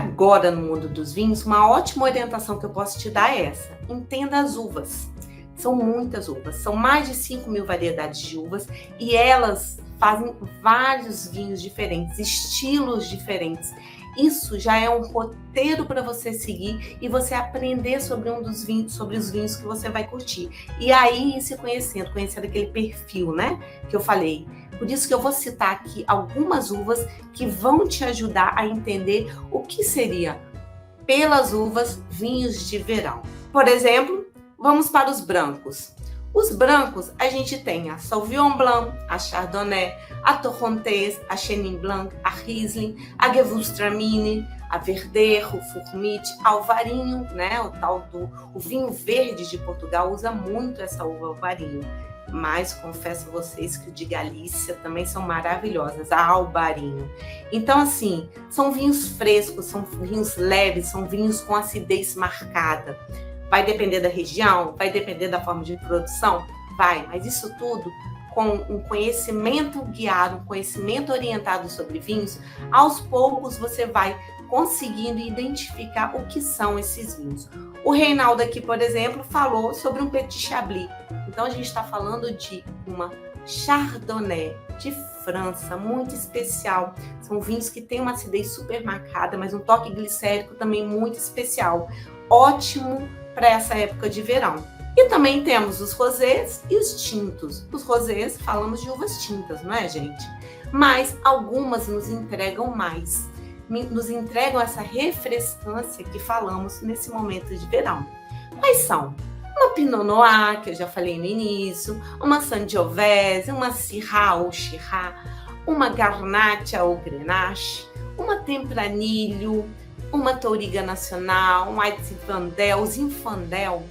agora no mundo dos vinhos, uma ótima orientação que eu posso te dar é essa. Entenda as uvas. São muitas uvas, são mais de 5.000 variedades de uvas e elas fazem vários vinhos diferentes, estilos diferentes. Isso já é um roteiro para você seguir e você aprender sobre sobre os vinhos que você vai curtir. E aí ir se conhecendo aquele perfil, né, que eu falei. Por isso que eu vou citar aqui algumas uvas que vão te ajudar a entender o que seria, pelas uvas, vinhos de verão. Por exemplo, vamos para os brancos. Os brancos, a gente tem a Sauvignon Blanc, a Chardonnay, a Torrontés, a Chenin Blanc, a Riesling, a Gewürztraminer, a Verdejo, o Fourmite, Alvarinho, né? O vinho verde de Portugal usa muito essa uva Alvarinho. Mas confesso a vocês que o de Galícia também são maravilhosas, a Albarinho. Então, assim, são vinhos frescos, são vinhos leves, são vinhos com acidez marcada. Vai depender da região, vai depender da forma de produção? Vai, mas isso tudo com um conhecimento guiado, um conhecimento orientado sobre vinhos, aos poucos você vai conseguindo identificar o que são esses vinhos. O Reinaldo aqui, por exemplo, falou sobre um Petit Chablis. Então a gente está falando de uma Chardonnay de França, muito especial. São vinhos que têm uma acidez super marcada, mas um toque glicérico também muito especial. Ótimo para essa época de verão. E também temos os rosés e os tintos. Os rosés, falamos de uvas tintas, não é, gente? Mas algumas nos entregam mais. Nos entregam essa refrescância que falamos nesse momento de verão. Quais são? Uma Pinot Noir, que eu já falei no início, uma Sangiovese, uma Syrah ou Shiraz, uma Garnacha ou Grenache, uma Tempranillo, uma Touriga Nacional, um Zinfandel. O Zinfandel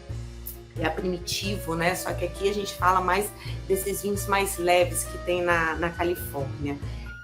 é primitivo, né? Só que aqui a gente fala mais desses vinhos mais leves que tem na Califórnia.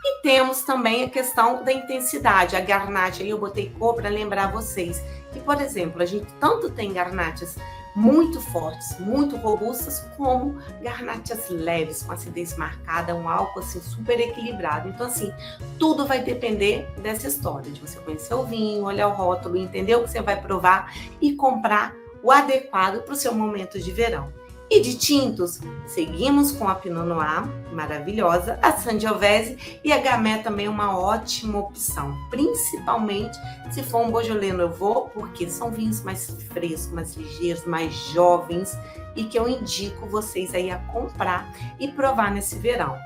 E temos também a questão da intensidade. A Garnacha, aí eu botei cor para lembrar vocês que, por exemplo, a gente tanto tem Garnachas muito fortes, muito robustas, como Garnachas leves, com acidez marcada, um álcool assim super equilibrado. Então, assim, tudo vai depender dessa história, de você conhecer o vinho, olhar o rótulo, entender o que você vai provar e comprar o adequado para o seu momento de verão. E de tintos, seguimos com a Pinot Noir, maravilhosa, a Sangiovese e a Gamay também é uma ótima opção, principalmente se for um Beaujolais Nouveau, porque são vinhos mais frescos, mais ligeiros, mais jovens e que eu indico vocês aí a comprar e provar nesse verão.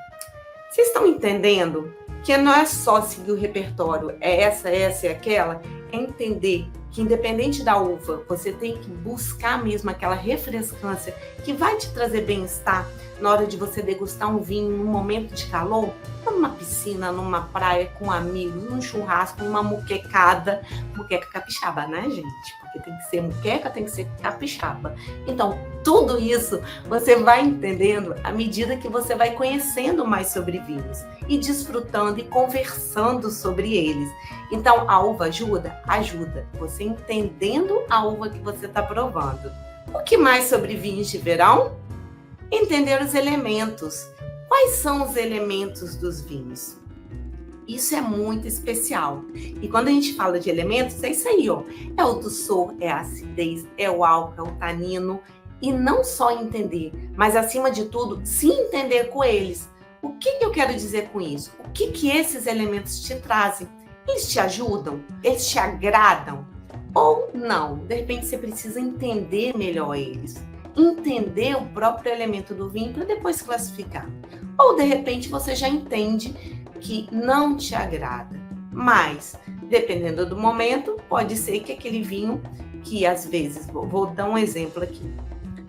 Vocês estão entendendo que não é só seguir o repertório, é essa e aquela, é entender que independente da uva, você tem que buscar mesmo aquela refrescância que vai te trazer bem-estar na hora de você degustar um vinho num momento de calor, numa piscina, numa praia, com amigos, num churrasco, numa muqueca capixaba, né, gente? Porque tem que ser muqueca, tem que ser capixaba. Então, tudo isso você vai entendendo à medida que você vai conhecendo mais sobre vinhos e desfrutando e conversando sobre eles. Então, a uva ajuda? Ajuda. Você entendendo a uva que você está provando. O que mais sobre vinhos de verão? Entender os elementos. Quais são os elementos dos vinhos? Isso é muito especial. E quando a gente fala de elementos, é isso aí, ó. É o doçor, é a acidez, é o álcool, é o tanino. E não só entender, mas acima de tudo, se entender com eles. O que eu quero dizer com isso? O que esses elementos te trazem? Eles te ajudam? Eles te agradam? Ou não? De repente você precisa entender melhor eles. Entender o próprio elemento do vinho para depois classificar. Ou de repente você já entende que não te agrada. Mas, dependendo do momento, pode ser que aquele vinho que às vezes, vou dar um exemplo aqui.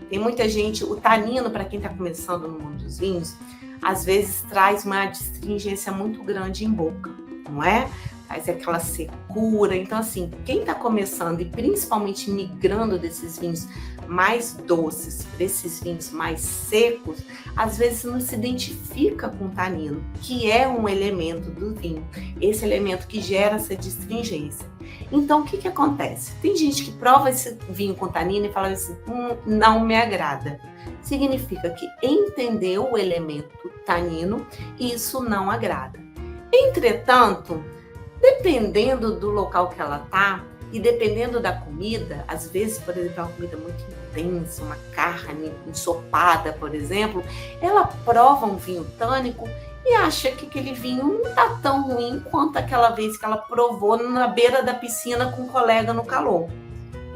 Tem muita gente, o tanino, para quem está começando no mundo dos vinhos, às vezes traz uma astringência muito grande em boca, não é? Faz aquela secura. Então, assim, quem está começando e principalmente migrando desses vinhos mais doces para esses vinhos mais secos, às vezes não se identifica com o tanino, que é um elemento do vinho, esse elemento que gera essa astringência. Então, o que acontece? Tem gente que prova esse vinho com tanino e fala assim, não me agrada. Significa que entendeu o elemento tanino e isso não agrada. Entretanto, Dependendo do local que ela tá e dependendo da comida, às vezes, por exemplo, é uma comida muito intensa, uma carne ensopada, por exemplo, ela prova um vinho tânico e acha que aquele vinho não tá tão ruim quanto aquela vez que ela provou na beira da piscina com um colega no calor.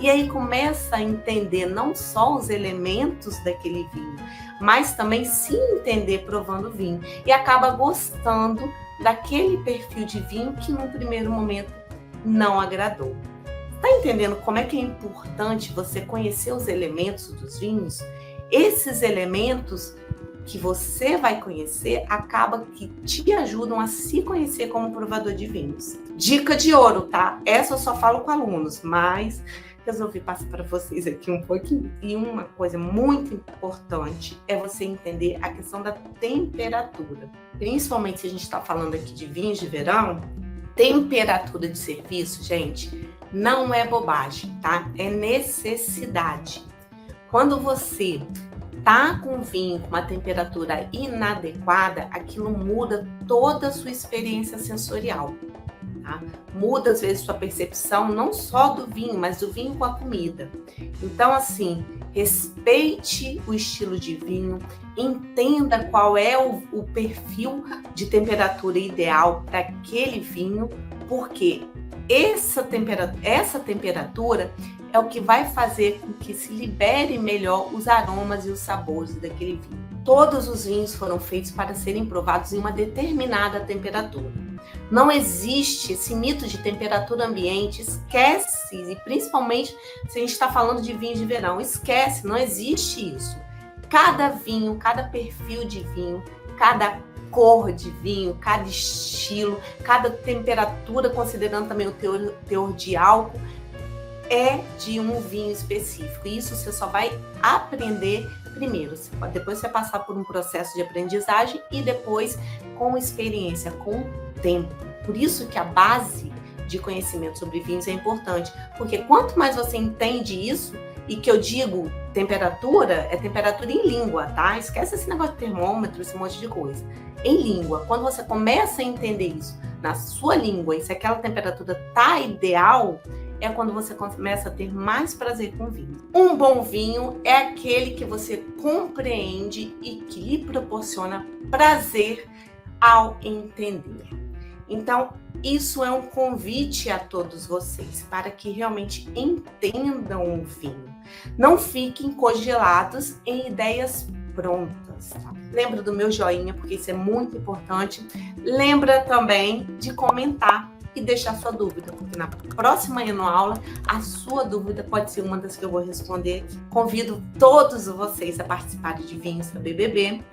E aí começa a entender não só os elementos daquele vinho, mas também se entender provando o vinho. E acaba gostando daquele perfil de vinho que no primeiro momento não agradou. Está entendendo como é que é importante você conhecer os elementos dos vinhos? Esses elementos que você vai conhecer acaba que te ajudam a se conhecer como provador de vinhos. Dica de ouro, tá? Essa eu só falo com alunos, mas resolvi passar para vocês aqui um pouquinho. E uma coisa muito importante é você entender a questão da temperatura. Principalmente se a gente está falando aqui de vinhos de verão, temperatura de serviço, gente, não é bobagem, tá? É necessidade. Quando você tá com vinho com uma temperatura inadequada, aquilo muda toda a sua experiência sensorial. Tá? Muda às vezes sua percepção não só do vinho, mas do vinho com a comida. Então, assim, respeite o estilo de vinho, entenda qual é o perfil de temperatura ideal para aquele vinho, porque essa temperatura é o que vai fazer com que se libere melhor os aromas e os sabores daquele vinho. Todos os vinhos foram feitos para serem provados em uma determinada temperatura. Não existe esse mito de temperatura ambiente, esquece, e principalmente se a gente está falando de vinho de verão, esquece, não existe isso. Cada vinho, cada perfil de vinho, cada cor de vinho, cada estilo, cada temperatura, considerando também o teor de álcool, é de um vinho específico. Isso você só vai aprender primeiro, depois você passar por um processo de aprendizagem e depois com experiência, com tempo. Por isso que a base de conhecimento sobre vinhos é importante, porque quanto mais você entende isso, e que eu digo temperatura, é temperatura em língua, tá? Esquece esse negócio de termômetro, esse monte de coisa. Em língua, quando você começa a entender isso na sua língua, e se aquela temperatura tá ideal, é quando você começa a ter mais prazer com o vinho. Um bom vinho é aquele que você compreende e que lhe proporciona prazer ao entender. Então, isso é um convite a todos vocês para que realmente entendam o vinho. Não fiquem congelados em ideias prontas. Tá? Lembra do meu joinha, porque isso é muito importante. Lembra também de comentar e deixar sua dúvida, porque na próxima aula a sua dúvida pode ser uma das que eu vou responder aqui. Convido todos vocês a participarem de Vinhos da BBB.